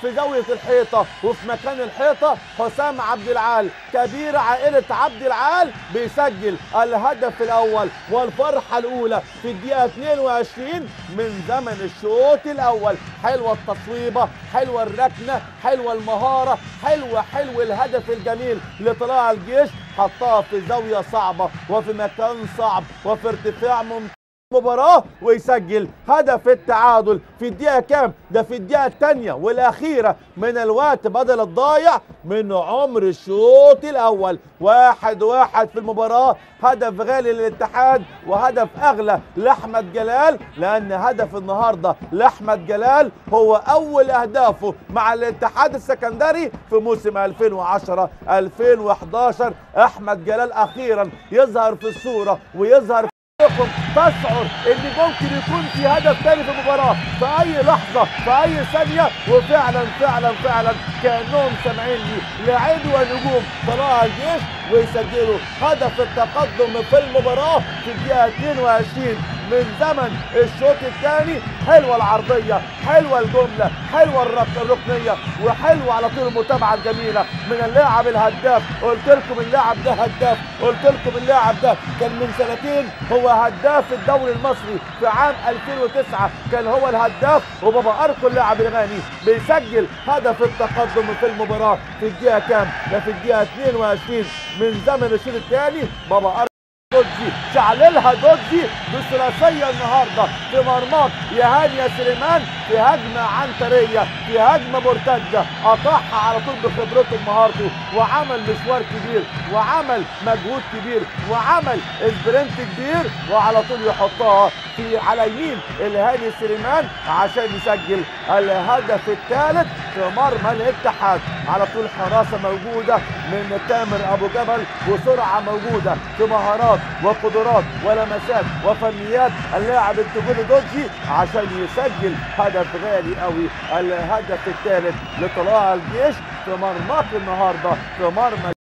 في زاويه الحيطه وفي مكان الحيطه حسام عبد العال كبير عائله عبد العال بيسجل الهدف الاول والفرحه الاولى في الدقيقه 22 من زمن الشوط الاول. حلوه التصويبه، حلوه الركنه، حلوه المهاره، حلو الهدف الجميل لطلائع الجيش، حطها في زاويه صعبه وفي مكان صعب وفي ارتفاع ممتاز مباراة ويسجل هدف التعادل في الدقيقة كام؟ ده في الدقيقة الثانية والأخيرة من الوقت بدل الضايع من عمر الشوط الأول. 1-1 في المباراة، هدف غالي للاتحاد وهدف أغلى لأحمد جلال، لأن هدف النهاردة لأحمد جلال هو أول أهدافه مع الاتحاد السكندري في موسم 2010-2011. أحمد جلال أخيرا يظهر في الصورة ويظهر تشعر ان ممكن يكون في هدف ثاني في المباراه في اي لحظه في اي ثانيه، وفعلا كانهم سامعيني لاعبي ونجوم طلائع الجيش ويسجلوا هدف التقدم في المباراه في الدقيقه 22 من زمن الشوط الثاني. حلوه العرضيه، حلوه الجمله، حلوه الركنيه، وحلوه على طول المتابعه الجميله من اللاعب الهداف. قلت لكم اللاعب ده هداف، قلت لكم اللاعب ده كان من سنتين هو هداف الدوري المصري في عام 2009 كان هو الهداف، وبابا اركو اللاعب الغاني بيسجل هدف التقدم في المباراه في الدقيقه كام؟ ده في الدقيقه 22 من زمن الشوط الثاني. بابا اركو دوجي شعللها دوجي بثلاثيه النهارده في مرماك يا هاني يا سليمان، في هجمه عنتريه، في هجمه مرتده، قطعها على طول بخبرته ومهارته، وعمل مشوار كبير وعمل مجهود كبير وعمل سبرنت كبير، وعلى طول يحطها في على يمين الهاني سليمان عشان يسجل الهدف الثالث في مرمى الاتحاد. على طول حراسه موجوده من تامر ابو جبل وسرعه موجوده في مهارات وقدرات ولمسات وفنيات اللاعب التجولي دوجي عشان يسجل هدف غالي قوي، الهدف الثالث لطلائع الجيش في مرماك النهارده في مرمى